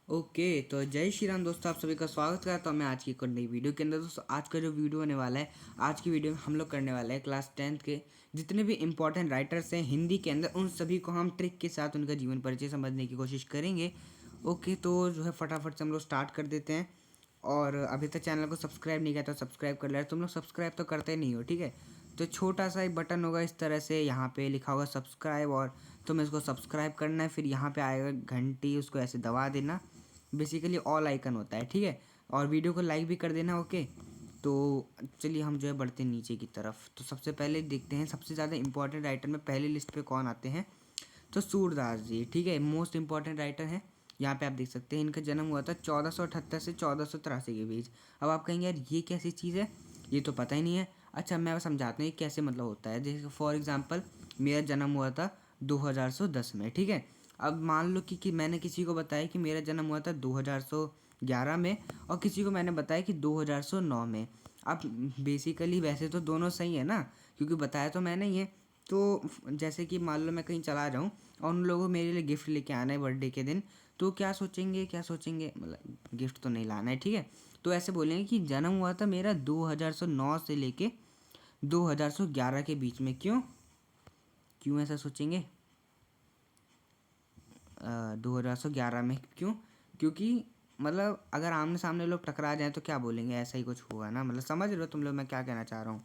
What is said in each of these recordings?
Okay, तो जय श्री राम दोस्तों, आप सभी का स्वागत करता हूँ मैं आज की एक और नई वीडियो के अंदर। दोस्तों आज का जो वीडियो होने वाला है, आज की वीडियो में हम लोग करने वाले हैं क्लास 10th के जितने भी इंपॉर्टेंट राइटर्स हैं हिंदी के अंदर, उन सभी को हम ट्रिक के साथ उनका जीवन परिचय समझने की कोशिश करेंगे। ओके, तो जो है फटाफट से हम लोग स्टार्ट कर देते हैं। और अभी तक चैनल को सब्सक्राइब नहीं किया तो सब्सक्राइब कर ले। तुम लोग सब्सक्राइब तो करते नहीं हो, ठीक है? तो छोटा सा एक बटन होगा इस तरह से, यहाँ पे लिखा होगा सब्सक्राइब, और तुम्हें इसको सब्सक्राइब करना है। फिर यहाँ पे आएगा घंटी, उसको ऐसे दबा देना। बेसिकली ऑल आइकन होता है, ठीक है? और वीडियो को लाइक भी कर देना। ओके, तो चलिए हम जो है बढ़ते हैं नीचे की तरफ। तो सबसे पहले देखते हैं सबसे ज़्यादा इंपॉर्टेंट राइटर में पहले लिस्ट पे कौन आते हैं। तो सूरदास जी, ठीक है, मोस्ट इंपॉर्टेंट राइटर हैं। यहाँ पे आप देख सकते हैं इनका जन्म हुआ था 1478 से 1483 के बीच। अब आप कहेंगे यार ये कैसी चीज़ है, ये तो पता ही नहीं है। अच्छा, मैं समझाता हूँ ये कैसे मतलब होता है। जैसे फॉर एग्जांपल मेरा जन्म हुआ था 2010 में, ठीक है? अब मान लो कि मैंने किसी को बताया कि मेरा जन्म हुआ था 2011 में, और किसी को मैंने बताया कि 2009 में। अब बेसिकली वैसे तो दोनों सही है ना, क्योंकि बताया तो मैंने ही है। तो जैसे कि मान लो मैं कहीं चला जाऊँ और उन लोगों को मेरे लिए गिफ्ट लेके आना है बर्थडे के दिन, तो क्या सोचेंगे मतलब गिफ्ट तो नहीं लाना है, ठीक है? तो ऐसे बोलेंगे कि जन्म हुआ था मेरा 2009 से लेके 2011 के बीच में। क्यों ऐसा सोचेंगे? 2011 में क्यों? क्योंकि मतलब अगर आमने सामने लोग टकरा जाएं तो क्या बोलेंगे, ऐसा ही कुछ हुआ ना। मतलब समझ रहे हो तुम लोग मैं क्या कहना चाह रहा हूँ?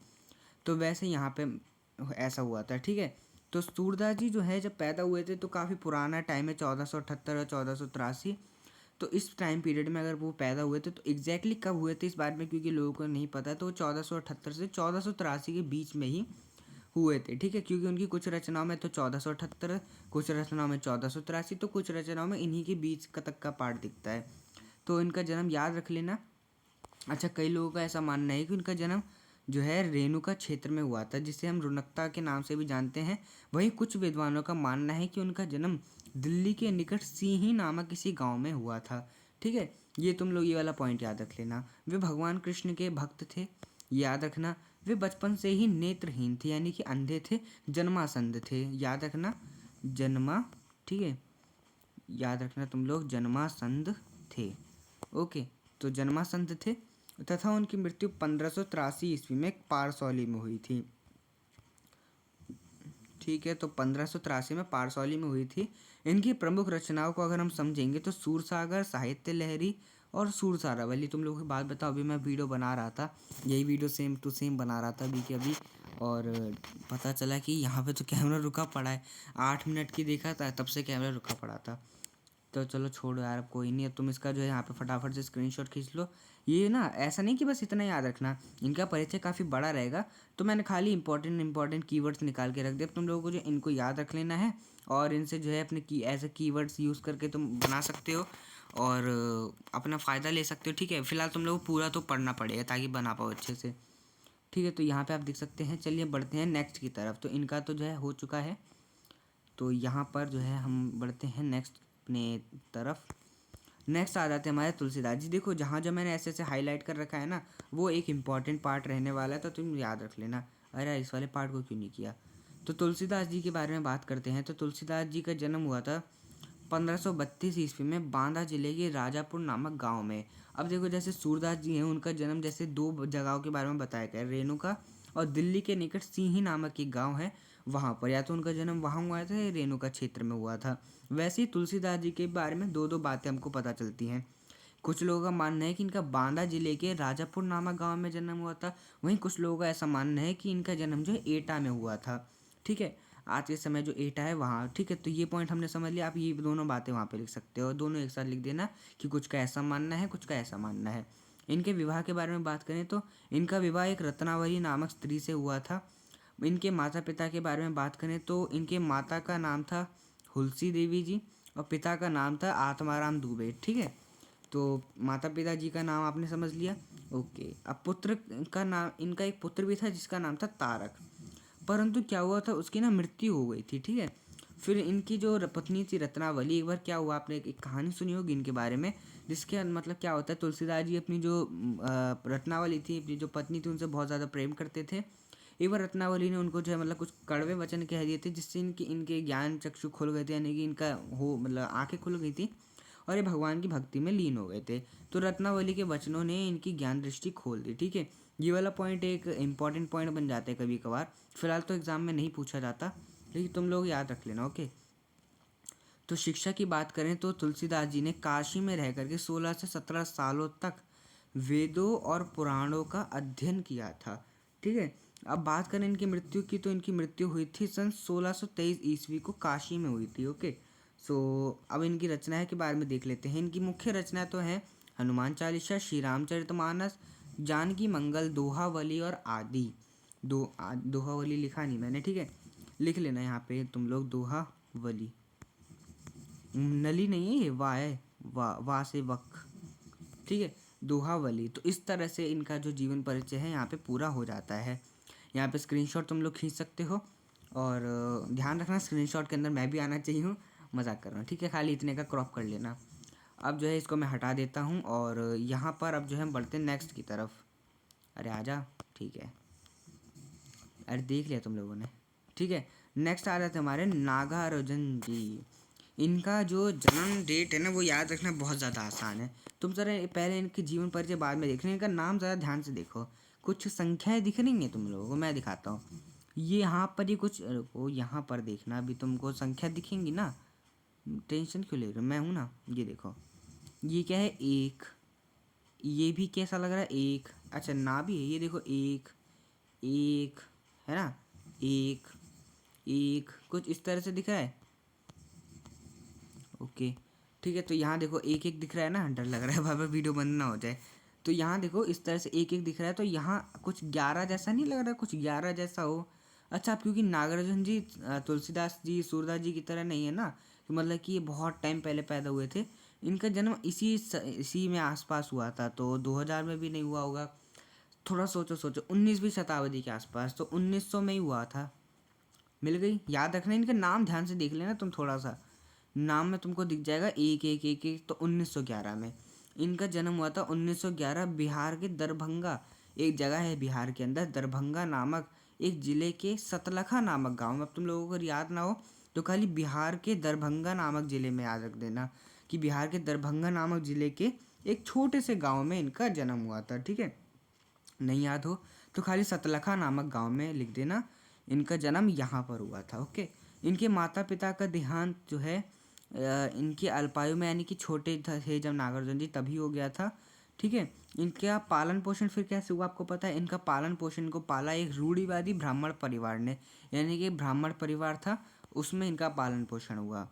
तो वैसे यहाँ पे ऐसा हुआ था, ठीक है? तो सूरदास जी जो है जब पैदा हुए थे तो काफ़ी पुराना टाइम है, 1478 और 1483। तो इस टाइम पीरियड में अगर वो पैदा हुए थे तो एग्जैक्टली कब हुए थे इस बारे में क्योंकि लोगों को नहीं पता, तो 1478 से 1483 के बीच में ही हुए थे, ठीक है? क्योंकि उनकी कुछ रचनाओं में तो 1478, कुछ रचनाओं में 1483, तो कुछ रचनाओं में इन्हीं के बीच का तक का पार्ट दिखता है। तो इनका जन्म याद रख लेना। अच्छा, कई लोगों का ऐसा मानना है कि उनका जन्म जो है रेणुका क्षेत्र में हुआ था, जिसे हम रुनकता के नाम से भी जानते हैं। वहीं कुछ विद्वानों का मानना है कि उनका जन्म दिल्ली के निकट सिंही नामक किसी गांव में हुआ था, ठीक है? ये तुम लोग ये वाला पॉइंट याद रख लेना। वे भगवान कृष्ण के भक्त थे, याद रखना। वे बचपन से ही नेत्रहीन थे, यानी कि अंधे थे, जन्मासंध थे, याद रखना। जन्मा, ठीक है, याद रखना तुम लोग, जन्मासंध थे। ओके, तो जन्मासंध थे तथा उनकी मृत्यु 1583 ईस्वी में पारसौली में हुई थी, ठीक है? तो 1583 में पारसौली में हुई थी। इनकी प्रमुख रचनाओं को अगर हम समझेंगे तो सूरसागर, साहित्य लहरी और सूरसारावली। तुम लोगों की बात बताओ, अभी मैं वीडियो बना रहा था, यही वीडियो सेम टू सेम बना रहा था अभी के अभी, और पता चला कि यहाँ पे तो कैमरा रुका पड़ा है। 8 मिनट की देखा था, तब से कैमरा रुका पड़ा था। तो चलो छोड़ो यार, अब कोई नहीं। अब तुम इसका जो है यहाँ पे फटाफट से स्क्रीनशॉट खींच लो। ये ना ऐसा नहीं कि बस इतना याद रखना, इनका परिचय काफ़ी बड़ा रहेगा। तो मैंने खाली इंपॉर्टेंट कीवर्ड्स निकाल के रख दिया। अब तुम लोगों को जो इनको याद रख लेना है, और इनसे जो है अपने ऐसे कीवर्ड्स यूज़ करके तुम बना सकते हो और अपना फ़ायदा ले सकते हो, ठीक है? फिलहाल तुम लोग पूरा तो पढ़ना पड़ेगा ताकि बना पाओ अच्छे से, ठीक है? तो यहाँ पे आप देख सकते हैं। चलिए बढ़ते हैं नेक्स्ट की तरफ। तो इनका तो जो है हो चुका है, तो यहाँ पर जो है हम बढ़ते हैं नेक्स्ट अपने तरफ। नेक्स्ट आ जाते हैं हमारे तुलसीदास जी। देखो जहाँ जो मैंने ऐसे ऐसे हाईलाइट कर रखा है ना, वो एक इम्पॉर्टेंट पार्ट रहने वाला है, तो तुम याद रख लेना। अरे इस वाले पार्ट को क्यों नहीं किया? तो तुलसीदास जी के बारे में बात करते हैं। तो तुलसीदास जी का जन्म हुआ था 1532 ईस्वी में बांदा जिले के राजापुर नामक गांव में। अब देखो जैसे सूरदास जी हैं, उनका जन्म जैसे दो जगहों के बारे में बताया गया, रेणुका और दिल्ली के निकट सिंही नामक एक गांव है, वहाँ पर। या तो उनका जन्म वहाँ हुआ था या रेणुका क्षेत्र में हुआ था। वैसे ही तुलसीदास जी के बारे में दो दो बातें हमको पता चलती हैं। कुछ लोगों का मानना है कि इनका बांदा जिले के राजापुर नामक गांव में जन्म हुआ था। वहीं कुछ लोगों का ऐसा मानना है कि इनका जन्म जो है एटा में हुआ था, ठीक है? आज के समय जो एटा है वहाँ, ठीक है? तो ये पॉइंट हमने समझ लिया। आप ये दोनों बातें वहाँ पे लिख सकते हो, दोनों एक साथ लिख देना कि कुछ का ऐसा मानना है, कुछ का ऐसा मानना है। इनके विवाह के बारे में बात करें तो इनका विवाह एक रत्नावली नामक स्त्री से हुआ था। इनके माता पिता के बारे में बात करें तो इनके माता का नाम था हुलसी देवी जी और पिता का नाम था आत्माराम दुबे, ठीक है? तो माता पिता जी का नाम आपने समझ लिया। ओके, अब पुत्र का नाम, इनका एक पुत्र भी था जिसका नाम था तारक, परंतु क्या हुआ था, उसकी ना मृत्यु हो गई थी, ठीक है? फिर इनकी जो पत्नी थी रत्नावली, एक बार क्या हुआ, आपने एक कहानी सुनी होगी इनके बारे में, जिसके मतलब क्या होता है, तुलसीदास जी अपनी जो रत्नावली थी, अपनी जो पत्नी थी, उनसे बहुत ज़्यादा प्रेम करते थे। एक बार रत्नावली ने उनको जो है मतलब कुछ कड़वे वचन कह दिए थे, जिससे इनके ज्ञान चक्षु खुल गए थे, यानी कि इनका हो मतलब आंखें खुल गई थी। और ये भगवान की भक्ति में लीन हो गए थे। तो रत्नावली के वचनों ने इनकी ज्ञान दृष्टि खोल दी। ठीक है, ये वाला पॉइंट एक इंपॉर्टेंट पॉइंट बन जाता है कभी कभार। फिलहाल तो एग्जाम में नहीं पूछा जाता, लेकिन तुम लोग याद रख लेना। ओके, तो शिक्षा की बात करें तो तुलसीदास जी ने काशी में रह करके 16 से 17 सालों तक वेदों और पुराणों का अध्ययन किया था। ठीक है, अब बात करें इनकी मृत्यु की, तो इनकी मृत्यु हुई थी सन 1623 ईस्वी को, काशी में हुई थी। ओके, सो अब इनकी रचनाएं के बारे में देख लेते हैं। इनकी मुख्य रचना तो है हनुमान चालीसा, श्री रामचरितमानस, जानकी मंगल, दोहावली और आदि। दोहावली लिखा नहीं मैंने, ठीक है, लिख लेना यहाँ पे तुम लोग, दोहावली। नली नहीं है ये, वाह है, वाह से वक। ठीक है, दोहावली। तो इस तरह से इनका जो जीवन परिचय है यहाँ पे पूरा हो जाता है। यहाँ पे स्क्रीनशॉट तुम लोग खींच सकते हो, और ध्यान रखना स्क्रीनशॉट के अंदर मैं भी आना चाहिए हूँ, मजाक कर रहा हूँ। ठीक है, खाली इतने का क्रॉप कर लेना। अब जो है इसको मैं हटा देता हूँ, और यहाँ पर अब जो है हम बढ़ते हैं नेक्स्ट की तरफ। अरे आजा, ठीक है, अरे देख लिया तुम लोगों ने। ठीक है, नेक्स्ट आ जाते हैं हमारे नागार्जुन जी। इनका जो जन्म डेट है ना वो याद रखना बहुत ज़्यादा आसान है। तुम ज़रा पहले इनके जीवन परिचय बाद में देख रहे हैं, इनका नाम ज़रा ध्यान से देखो। कुछ संख्याएं दिख रही हैं तुम लोगों को, मैं दिखाता हूँ। ये यहाँ पर ही कुछ, रुको यहाँ पर देखना, अभी तुमको संख्या दिखेंगी ना, टेंशन क्यों ले रहे हो, मैं हूँ ना। ये देखो, ये क्या है, एक, ये भी कैसा लग रहा है, एक, अच्छा ना भी है, ये देखो एक, एक है ना, एक, एक, कुछ इस तरह से दिख रहा है। ओके, ठीक है, तो यहाँ देखो एक एक दिख रहा है ना, डर लग रहा है बाबा वीडियो बंद ना हो जाए। तो यहाँ देखो इस तरह से एक एक दिख रहा है, तो यहाँ कुछ 11 जैसा नहीं लग रहा, कुछ 11 जैसा हो। अच्छा, अब क्योंकि नागार्जुन जी तुलसीदास जी, सूरदास जी की तरह नहीं है ना, कि मतलब कि ये बहुत टाइम पहले पैदा हुए थे। इनका जन्म इसी में आसपास हुआ था, तो 2000 में भी नहीं हुआ होगा। थोड़ा सोचो सोचो, 19वीं शताब्दी के आसपास, तो 1900 में ही हुआ था। मिल गई, याद रखना इनका नाम ध्यान से देख लेना तुम, थोड़ा सा नाम में तुमको दिख जाएगा एक एक एक एक। तो 1911 में इनका जन्म हुआ था। 1911 बिहार के दरभंगा, एक जगह है बिहार के अंदर दरभंगा नामक एक जिले के सतलखा नामक गांव में। अब तुम लोगों को याद ना हो तो खाली बिहार के दरभंगा नामक जिले में याद रख देना कि बिहार के दरभंगा नामक जिले के एक छोटे से गाँव में इनका जन्म हुआ था। ठीक है, नहीं याद हो तो खाली सतलखा नामक गांव में लिख देना, इनका जन्म यहाँ पर हुआ था। ओके, इनके माता पिता का देहांत जो है इनकी अल्पायु में, यानी कि छोटे थे जब नागार्जुन जी, तभी हो गया था। ठीक है, इनका पालन पोषण फिर कैसे हुआ आपको पता है। इनका पालन पोषण को पाला एक रूढ़िवादी ब्राह्मण परिवार ने, यानी कि ब्राह्मण परिवार था उसमें इनका पालन पोषण हुआ।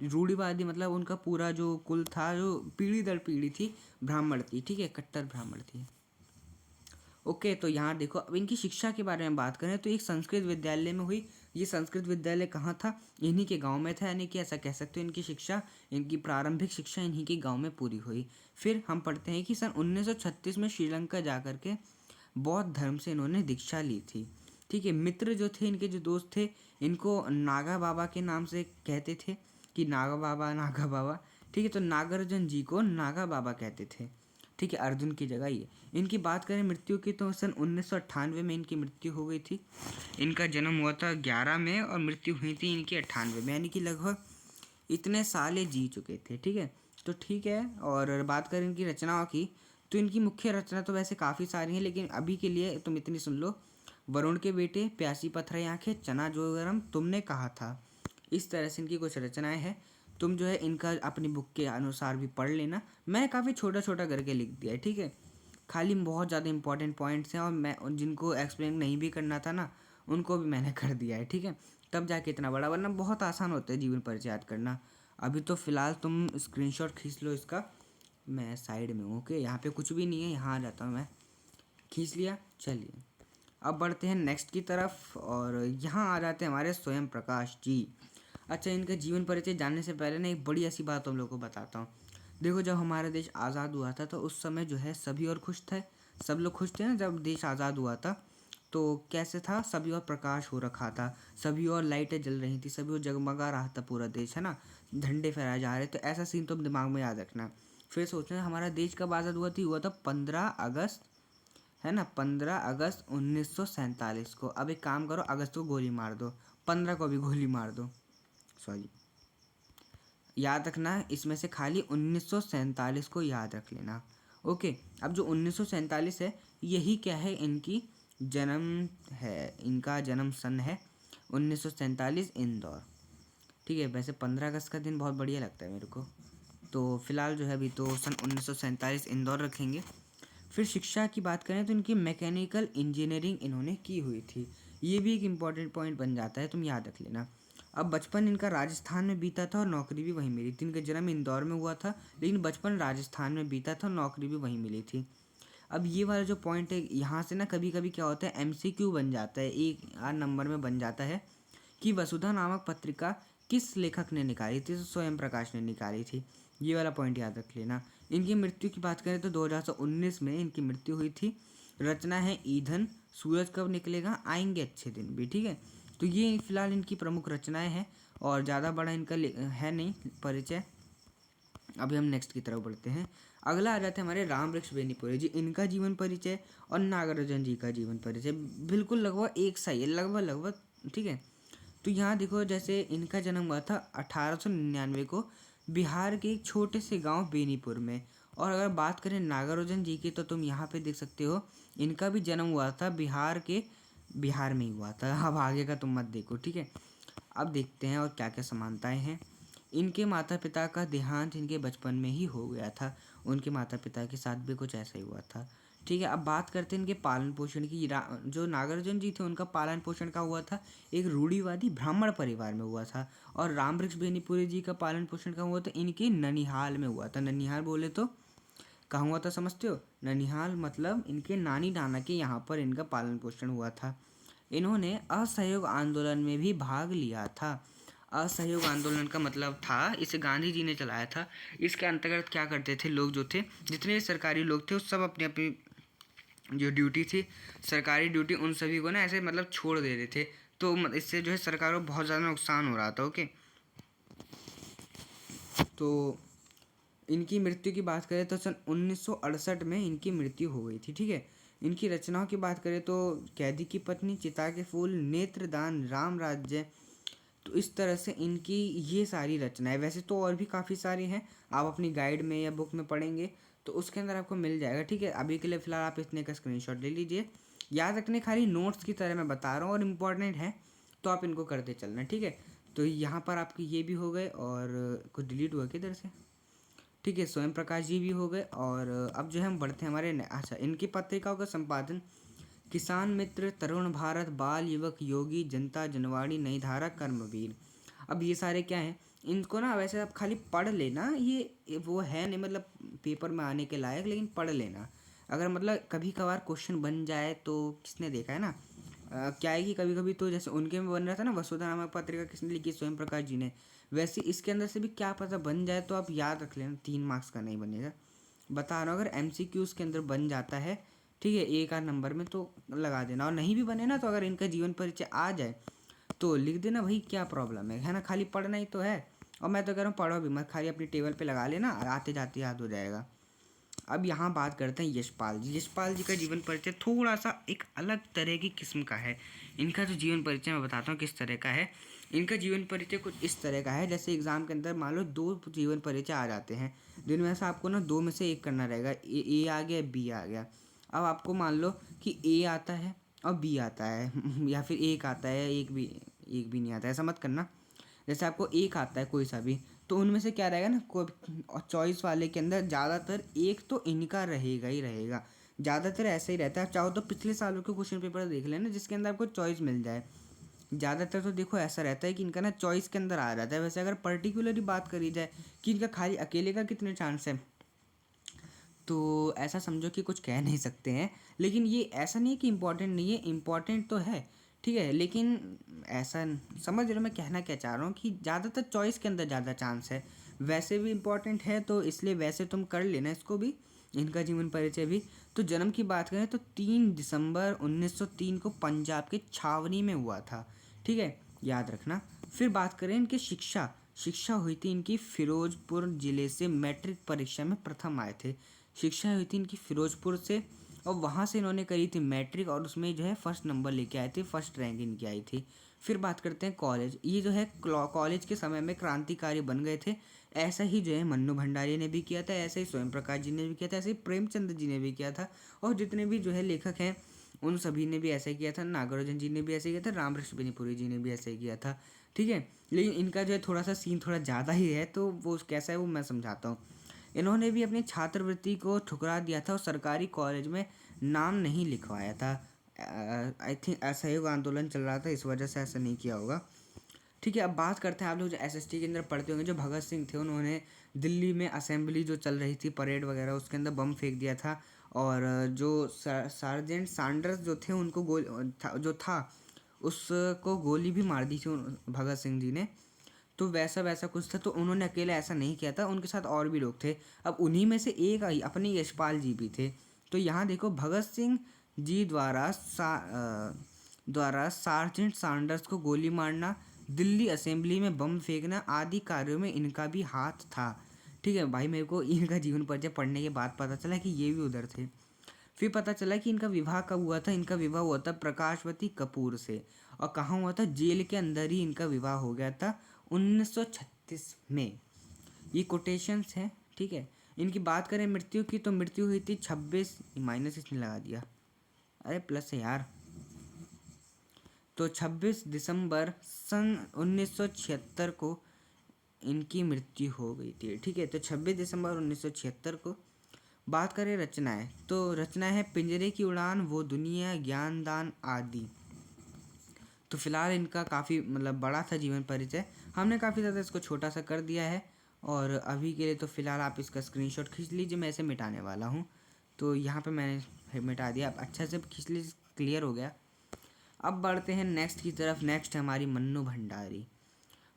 रूढ़िवादी मतलब उनका पूरा जो कुल था, जो पीढ़ी दर पीढ़ी थी, ब्राह्मण थी। ठीक है, कट्टर ब्राह्मण थी। ओके, तो यहाँ देखो, अब इनकी शिक्षा के बारे में बात करें तो एक संस्कृत विद्यालय में हुई। ये संस्कृत विद्यालय कहाँ था, इन्हीं के गांव में था, यानी कि ऐसा कह सकते हो इनकी शिक्षा, इनकी प्रारंभिक शिक्षा इन्हीं के गांव में पूरी हुई। फिर हम पढ़ते हैं कि सन 1936 में श्रीलंका जा कर के बौद्ध धर्म से इन्होंने दीक्षा ली थी। ठीक है, मित्र जो थे इनके, जो दोस्त थे, इनको नागा बाबा के नाम से कहते थे, कि नागा बाबा नागा बाबा। ठीक है, तो नागार्जुन जी को नागा बाबा कहते थे। ठीक है, अर्जुन की जगह ये। इनकी बात करें मृत्यु की तो सन 1998 में इनकी मृत्यु हो गई थी। इनका जन्म हुआ था 11 में और मृत्यु हुई थी इनकी 98 में, यानी कि लगभग इतने साल ये जी चुके थे। ठीक है, तो ठीक है, और बात करें इनकी रचनाओं की तो इनकी मुख्य रचना तो वैसे काफ़ी सारी हैं, लेकिन अभी के लिए तुम इतनी सुन लो। वरुण के बेटे, प्यासी पत्थर आँखें, चना जो गरम, तुमने कहा था, इस तरह से इनकी कुछ रचनाएं हैं। तुम जो है इनका अपनी बुक के अनुसार भी पढ़ लेना, मैंने काफ़ी छोटा छोटा करके लिख दिया है। ठीक है, खाली बहुत ज़्यादा इंपॉर्टेंट पॉइंट्स हैं, और मैं जिनको एक्सप्लेन नहीं भी करना था ना उनको भी मैंने कर दिया है। ठीक है, तब जाके इतना बड़ा, वरना बहुत आसान होता है जीवन परिचय याद करना। अभी तो फ़िलहाल तुम स्क्रीनशॉट खींच लो इसका, मैं साइड में हूँ। ओके, यहाँ पे कुछ भी नहीं है, यहाँ आ जाता हूँ मैं, खींच लिया। चलिए अब बढ़ते हैं नेक्स्ट की तरफ, और यहाँ आ जाते हैं हमारे स्वयं प्रकाश जी। अच्छा, इनका जीवन परिचय जानने से पहले ना एक बड़ी ऐसी बात हम लोग को बताता हूँ। देखो, जब हमारा देश आज़ाद हुआ था तो उस समय जो है सभी और खुश थे, सब लोग खुश थे ना जब देश आज़ाद हुआ था। तो कैसे था, सभी और प्रकाश हो रखा था, सभी और लाइटें जल रही थी, सभी और जगमगा रहा था पूरा देश, है ना, झंडे फहराए जा रहे। तो ऐसा सीन तो दिमाग में याद रखना। फिर सोचना हमारा देश कब आज़ाद हुआ था 15 अगस्त, है ना, 15 अगस्त 1947 को। अब एक काम करो, अगस्त को गोली मार दो, 15 को भी गोली मार दो, सॉरी याद रखना, इसमें से खाली 1947 को याद रख लेना। ओके, अब जो 1947 है यही क्या है, इनकी जन्म है, इनका जन्म सन है 1947 इंदौर। ठीक है, वैसे 15 अगस्त का दिन बहुत बढ़िया लगता है मेरे को, तो फिलहाल जो है अभी तो सन 1947 इंदौर रखेंगे। फिर शिक्षा की बात करें तो इनकी मैकेनिकल इंजीनियरिंग इन्होंने की हुई थी, ये भी एक इम्पॉर्टेंट पॉइंट बन जाता है, तुम याद रख लेना। अब बचपन इनका राजस्थान में बीता था और नौकरी भी वहीं मिली थी। इनका जन्म इंदौर में हुआ था लेकिन बचपन राजस्थान में बीता था और नौकरी भी वहीं मिली थी। अब ये वाला जो पॉइंट है यहाँ से ना कभी कभी क्या होता है एमसीक्यू बन जाता है, एक आध नंबर में बन जाता है कि वसुधा नामक पत्रिका किस लेखक ने निकाली थी, तो स्वयं प्रकाश ने निकाली थी। ये वाला पॉइंट याद रख लेना। इनकी मृत्यु की बात करें तो 2019 में इनकी मृत्यु हुई थी। रचना है ईंधन, सूरज कब निकलेगा, आएंगे अच्छे दिन भी। ठीक है, तो ये फिलहाल इनकी प्रमुख रचनाएं हैं और ज़्यादा बड़ा इनका है नहीं परिचय। अभी हम नेक्स्ट की तरफ बढ़ते हैं। अगला आ जाता है हमारे राम वृक्ष बेनीपुरी जी, इनका जीवन परिचय और नागार्जुन जी का जीवन परिचय बिल्कुल लगभग एक सा ही है, लगभग। ठीक है, तो यहाँ देखो जैसे इनका जन्म हुआ था 1899 को बिहार के एक छोटे से गांव बेनीपुर में। और अगर बात करें नागार्जुन जी की तो तुम यहाँ पे देख सकते हो इनका भी जन्म हुआ था बिहार में ही हुआ था। अब आगे का तुम मत देखो। ठीक है, अब देखते हैं और क्या क्या समानताएं हैं। इनके माता पिता का देहांत इनके बचपन में ही हो गया था, उनके माता पिता के साथ भी कुछ ऐसा ही हुआ था। ठीक है, अब बात करते हैं इनके पालन पोषण की। जो नागार्जुन जी थे उनका पालन पोषण का हुआ था एक रूढ़िवादी ब्राह्मण परिवार में हुआ था, और राम वृक्ष बेनीपुरी जी का पालन पोषण का हुआ था इनके ननिहाल में हुआ था। ननिहाल बोले तो कहाँ हुआ था समझते हो, ननिहाल मतलब इनके नानी नाना के यहाँ पर इनका पालन पोषण हुआ था। इन्होंने असहयोग आंदोलन में भी भाग लिया था। असहयोग आंदोलन का मतलब था इसे गांधी जी ने चलाया था। इसके अंतर्गत क्या करते थे लोग, जो थे जितने सरकारी लोग थे उस सब अपनी अपनी जो ड्यूटी थी, सरकारी ड्यूटी, उन सभी को ना ऐसे मतलब छोड़ दे रहे थे, तो इससे जो है सरकार को बहुत ज़्यादा नुकसान हो रहा था। ओके, तो इनकी मृत्यु की बात करें तो सन 1968 में इनकी मृत्यु हो गई थी। ठीक है, इनकी रचनाओं की बात करें तो कैदी की पत्नी, चिता के फूल, नेत्रदान, राम राज्य, तो इस तरह से इनकी ये सारी रचनाएं। वैसे तो और भी काफ़ी सारी हैं, आप अपनी गाइड में या बुक में पढ़ेंगे तो उसके अंदर आपको मिल जाएगा। ठीक है, अभी के लिए फ़िलहाल आप इतने का स्क्रीनशॉट ले लीजिए। याद रखने खाली नोट्स की तरह मैं बता रहा हूँ और इम्पॉर्टेंट है तो आप इनको करते चलना। ठीक है, तो यहाँ पर आपके ये भी हो गए और कुछ डिलीट हुआ किधर से। ठीक है, स्वयं प्रकाश जी भी हो गए। और अब जो है हम बढ़ते हैं हमारे अच्छा, इनकी पत्रिकाओं का संपादन किसान मित्र, तरुण भारत, बाल युवक, योगी, जनता, जनवाणी, नई धारा, कर्मवीर। अब ये सारे क्या हैं, इनको ना वैसे आप खाली पढ़ लेना, ये वो है नहीं मतलब पेपर में आने के लायक, लेकिन पढ़ लेना। अगर मतलब कभी कभार क्वेश्चन बन जाए तो किसने देखा है ना, क्या है कि कभी कभी तो जैसे उनके में बन रहा था ना वसुधा नामक पत्रिका किसने लिखी, स्वयं प्रकाश जी ने, वैसे इसके अंदर से भी क्या पता बन जाए, तो आप याद रख लेना 3 मार्क्स का नहीं बनेगा, बता रहा हूँ। अगर एमसीक्यूज के अंदर बन जाता है, ठीक है, एक आध नंबर में तो लगा देना, और नहीं भी बने ना तो अगर इनका जीवन परिचय आ जाए तो लिख देना, भाई क्या प्रॉब्लम है ना, खाली पढ़ना ही तो है। और मैं तो कह रहा हूँ पढ़ो भी मत, खाली अपनी टेबल पे लगा लेना, आते जाते याद हो जाएगा। अब यहाँ बात करते हैं यशपाल जी। यशपाल जी का जीवन परिचय थोड़ा सा एक अलग तरह की किस्म का है। इनका जो जीवन परिचय मैं बताता हूँ किस तरह का है। इनका जीवन परिचय कुछ इस तरह का है, जैसे एग्जाम के अंदर मान लो 2 जीवन परिचय आ जाते हैं, जिनमें से आपको ना 2 में से एक करना रहेगा, ए आ गया, बी आ गया। अब आपको मान लो कि ए आता है और बी आता है या फिर एक आता है, एक भी नहीं आता है, ऐसा मत करना। जैसे आपको एक आता है कोई सा भी, तो उनमें से क्या रहेगा ना, कोई चॉइस वाले के अंदर ज़्यादातर एक तो इनका रहेगा ही रहेगा, ज़्यादातर ऐसा ही रहता है। आप चाहो तो पिछले सालों के क्वेश्चन पेपर देख लेना जिसके अंदर आपको चॉइस मिल जाए। ज़्यादातर तो देखो ऐसा रहता है कि इनका ना चॉइस के अंदर आ जाता है। वैसे अगर पर्टिकुलरली बात करी जाए कि इनका खाली अकेले का कितने चांस है, तो ऐसा समझो कि कुछ कह नहीं सकते हैं। लेकिन ये ऐसा नहीं है कि इम्पोर्टेंट नहीं है, इम्पोर्टेंट तो है, ठीक है, लेकिन ऐसा समझ रहे हो मैं कहना क्या चाह रहा हूँ कि ज़्यादातर चॉइस के अंदर ज़्यादा चांस है। वैसे भी इम्पोर्टेंट है तो इसलिए वैसे तुम कर लेना इसको भी, इनका जीवन परिचय भी। तो जन्म की बात करें तो 3 दिसंबर 1903 को पंजाब के छावनी में हुआ था। ठीक है, याद रखना। फिर बात करें इनकी शिक्षा हुई थी इनकी फिरोजपुर ज़िले से, मैट्रिक परीक्षा में प्रथम आए थे। शिक्षा हुई थी इनकी फिरोजपुर से और वहाँ से इन्होंने करी थी मैट्रिक, और उसमें जो है फर्स्ट नंबर लेके आए थे, फर्स्ट रैंक इनकी आई थी। फिर बात करते हैं कॉलेज। ये जो है कॉलेज के समय में क्रांतिकारी बन गए थे, ऐसा ही जो है मन्नू भंडारी ने भी किया था, ऐसे ही स्वयं प्रकाश जी ने भी किया था, ऐसे ही प्रेमचंद जी ने भी किया था, और जितने भी जो है लेखक हैं उन सभी ने भी ऐसा ही किया था। नागराजन जी ने भी ऐसे किया था, रामकृष्ण बेनीपुरी जी ने भी ऐसे ही किया था। ठीक है, लेकिन इनका जो है थोड़ा सा सीन थोड़ा ज़्यादा ही है, तो वो कैसा है वो मैं समझाता हूँ। इन्होंने भी अपनी छात्रवृत्ति को ठुकरा दिया था और सरकारी कॉलेज में नाम नहीं लिखवाया था। आई थिंक असहयोग आंदोलन चल रहा था, इस वजह से ऐसा नहीं किया होगा। ठीक है, अब बात करते हैं, आप लोग जो एसएसटी के अंदर पढ़ते होंगे, जो भगत सिंह थे उन्होंने दिल्ली में असेंबली जो चल रही थी, परेड वगैरह, उसके अंदर बम फेंक दिया था, और जो सार्जेंट सैंडर्स जो थे उनको जो था उसको गोली भी मार दी थी भगत सिंह जी ने। तो वैसा वैसा कुछ था, तो उन्होंने अकेले ऐसा नहीं किया था, उनके साथ और भी लोग थे। अब उन्हीं में से एक अपने यशपाल जी भी थे। तो यहाँ देखो, भगत सिंह जी द्वारा सार्जेंट सैंडर्स को गोली मारना, दिल्ली असेंबली में बम फेंकना आदि कार्यों में इनका भी हाथ था। ठीक है भाई, मेरे को इनका जीवन परिचय पढ़ने के बाद पता चला कि ये भी उधर थे। फिर पता चला कि इनका विवाह कब हुआ था। इनका विवाह हुआ था प्रकाशवती कपूर से, और कहाँ हुआ था, जेल के अंदर ही इनका विवाह हो गया था 1936 में। ये कोटेशंस हैं। ठीक है, इनकी बात करें मृत्यु की, तो मृत्यु हुई थी 26 माइनस इसने लगा दिया, अरे प्लस है यार, तो 26 दिसंबर सन 1976 को इनकी मृत्यु हो गई थी। ठीक है, तो 26 दिसंबर 1976 को। बात करें रचनाएं, तो रचना है पिंजरे की उड़ान, वो दुनिया, ज्ञानदान आदि। तो फिलहाल इनका काफ़ी मतलब बड़ा था जीवन परिचय, हमने काफ़ी ज़्यादा इसको छोटा सा कर दिया है, और अभी के लिए तो फ़िलहाल आप इसका स्क्रीनशॉट खींच लीजिए, मैं इसे मिटाने वाला हूँ। तो यहाँ पे मैंने मिटा दिया, अब अच्छा से खींच लीजिए, क्लियर हो गया। अब बढ़ते हैं नेक्स्ट की तरफ। नेक्स्ट है हमारी मन्नू भंडारी।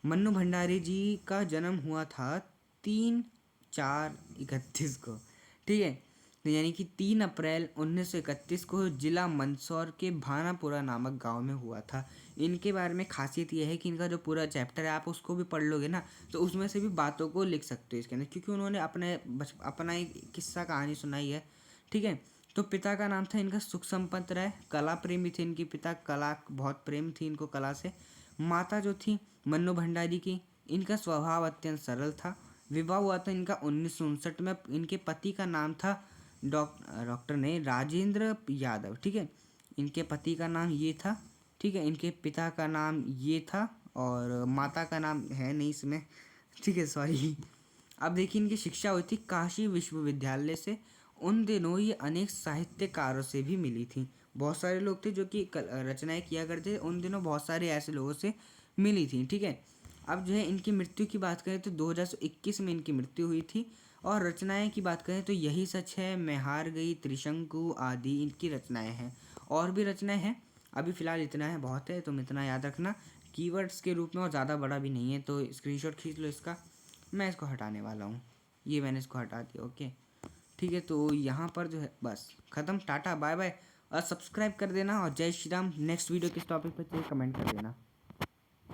मन्नू भंडारी जी का जन्म हुआ था 3/4/31 को। ठीक है, तो यानी कि 3 अप्रैल 1931 को जिला मंदसौर के भानापुरा नामक गांव में हुआ था। इनके बारे में खासियत यह है कि इनका जो पूरा चैप्टर है आप उसको भी पढ़ लोगे ना, तो उसमें से भी बातों को लिख सकते हो इसके अंदर, क्योंकि उन्होंने अपना एक किस्सा कहानी सुनाई है। ठीक है, तो पिता का नाम था इनका सुख संपत राय, कला प्रेमी थे इनके पिता, कला बहुत प्रेम थी इनको कला से। माता जो थी मन्नू भंडारी की, इनका स्वभाव अत्यंत सरल था। विवाह हुआ था इनका 1959 में। इनके पति का नाम था डॉक्टर ने राजेंद्र यादव। ठीक है, इनके पति का नाम ये था। ठीक है, इनके पिता का नाम ये था, और माता का नाम है नहीं इसमें। ठीक है, सॉरी। अब देखिए, इनकी शिक्षा हुई थी काशी विश्वविद्यालय से। उन दिनों ये अनेक साहित्यकारों से भी मिली थी। बहुत सारे लोग थे जो कि रचनाएं किया करते थे, उन दिनों बहुत सारे ऐसे लोगों से मिली थी। ठीक है, अब जो है इनकी मृत्यु की बात करें तो 2021 में इनकी मृत्यु हुई थी। और रचनाएं की बात करें तो यही सच है, मैं हार गई, त्रिशंकु आदि इनकी रचनाएं हैं। और भी रचनाएं हैं, अभी फ़िलहाल इतना है, बहुत है, तुम इतना याद रखना कीवर्ड्स के रूप में, और ज़्यादा बड़ा भी नहीं है, तो स्क्रीनशॉट खींच लो इसका। मैं इसको हटाने वाला हूँ, ये मैंने इसको हटा दिया। ओके, ठीक है, तो यहाँ पर जो है बस ख़त्म, टाटा बाय बाय, और सब्सक्राइब कर देना, और जय श्री राम। नेक्स्ट वीडियो किस टॉपिक पर चाहिए कमेंट कर देना।